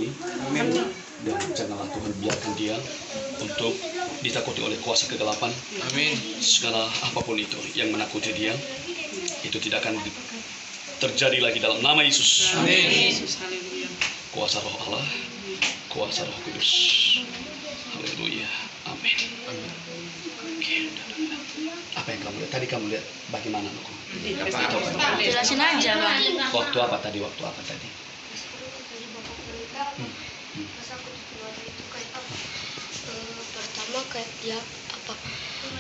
ini. Dan janganlah Tuhan biarkan dia untuk ditakuti oleh kuasa kegelapan. Amin. Segala apapun itu yang menakuti dia, itu tidak akan terjadi lagi dalam nama Yesus. Amin. Kuasa Roh Allah, kuasa Roh Kudus. Haleluya. Amin. Oke. Apa yang kamu lihat? Tadi kamu lihat bagaimana, Noko? Jelasin aja, Bang. Waktu apa tadi? Waktu apa tadi? Pas aku di keluarga itu kayak apa? Pertama kayak dia apa?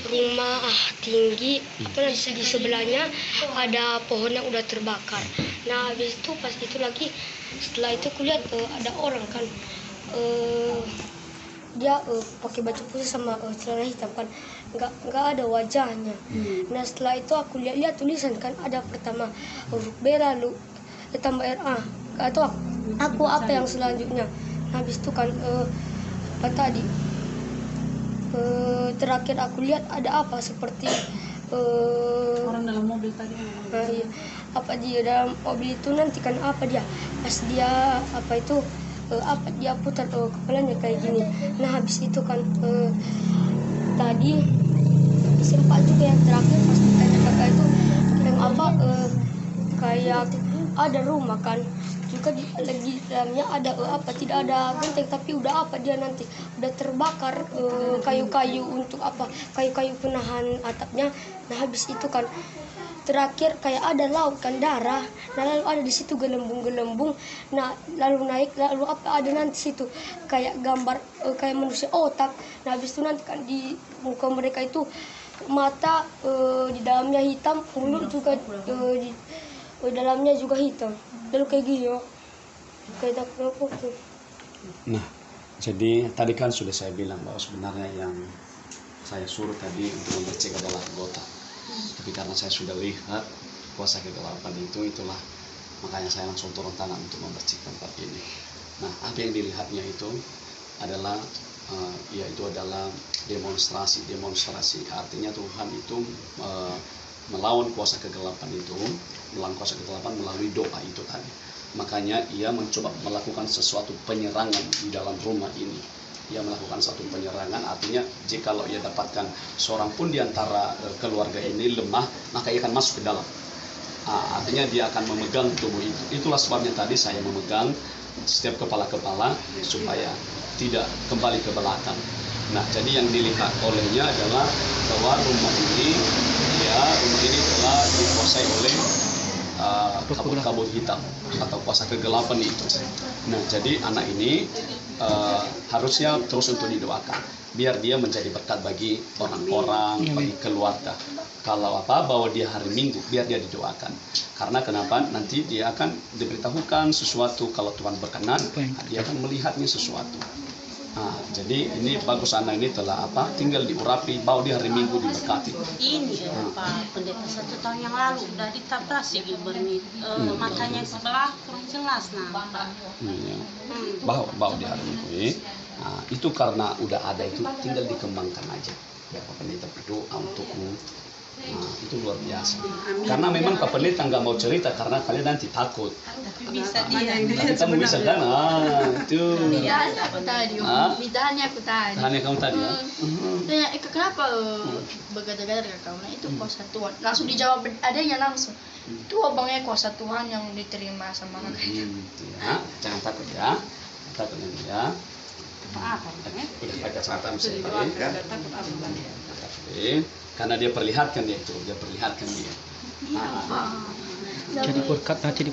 Rumah tinggi, apa di sebelahnya ada pohon yang udah terbakar. Nah habis itu pas itu lagi setelah itu kulihat ada orang kan, dia pakai baju putih sama celana hitam kan, nggak ada wajahnya. Nah setelah itu aku lihat tulisan kan, ada pertama huruf B lalu tambah RA, nggak tahu aku apa yang selanjutnya. Nah, habis itu kan apa tadi terakhir aku lihat ada apa seperti Orang dalam mobil tadi. iya, apa dia dalam mobil itu nanti kan apa dia pas dia apa itu apa dia putar kepalanya kayak gini. Nah habis itu kan tadi sempat juga yang terakhir pas ditanya kakak itu yang apa kayak ada rumah kan juga di dalamnya ada apa tidak ada genteng tapi udah apa dia nanti udah terbakar kayu-kayu untuk apa kayu-kayu penahan atapnya. Nah habis itu kan terakhir kayak ada laut kan darah. Nah lalu ada di situ gelembung-gelembung. Nah lalu naik lalu apa ada nanti situ kayak gambar kayak manusia otak. Nah habis itu nanti kan di muka mereka itu mata di dalamnya hitam, mulut juga di dalamnya juga hitam. Lalu kayak gini ya, kayak takut. Nah, jadi tadi kan sudah saya bilang bahwa sebenarnya yang saya suruh tadi untuk membersihkan adalah anggota. Tapi karena saya sudah lihat kuasa kegelapan itulah makanya saya langsung turun tangan untuk membersihkan tempat ini. Nah, apa yang dilihatnya itu adalah yaitu adalah demonstrasi. Artinya Tuhan itu melawan kuasa kegelapan itu, melalui doa itu tadi. Makanya ia mencoba melakukan sesuatu penyerangan di dalam rumah ini. Ia melakukan satu penyerangan, artinya jikalau ia dapatkan seorang pun di antara keluarga ini lemah, maka ia akan masuk ke dalam. Artinya dia akan memegang tubuh itu. Itulah sebabnya tadi saya memegang setiap kepala-kepala supaya tidak kembali ke belakang. Nah, jadi yang dilihat olehnya adalah bahwa rumah ini telah dikuasai oleh kabut-kabut hitam atau kuasa kegelapan itu. Nah, jadi anak ini harusnya terus untuk didoakan, biar dia menjadi berkat bagi orang-orang, bagi keluarga. Kalau bahwa dia hari Minggu, biar dia didoakan. Karena kenapa? Nanti dia akan diberitahukan sesuatu, kalau Tuhan berkenan, dia akan melihatnya sesuatu. Nah, jadi ini bagus anak ini telah tinggal diurapi, bahwa di hari Minggu diberkati. Ini Pak Pendeta 1 tahun yang lalu udah ditabrak sih Gilberni, matanya sebelah kurang jelas Pak. Bahwa di hari Minggu ini, itu karena udah ada itu tinggal dikembangkan aja. Ya Pak Pendeta berdoa untukmu. Nah, itu luar biasa. Karena memang Pak Pendeta nggak mau cerita karena kalian nanti takut. Bisa dia. Tapi kamu bisa kan? Itu. Ditanya aku tadi. Tanya kamu tadi ya? Tanya, kenapa bergadang-gadang ke kamu? Nah, itu kuasa Tuhan. Langsung dijawab adanya langsung. Itu abangnya kuasa Tuhan yang diterima sama kakak itu. Ya, jangan takut ya. Takut ya. Apa? Udah pakai kacamata misalnya kan? Karena dia perlihatkan dia. Jadi berkat nanti di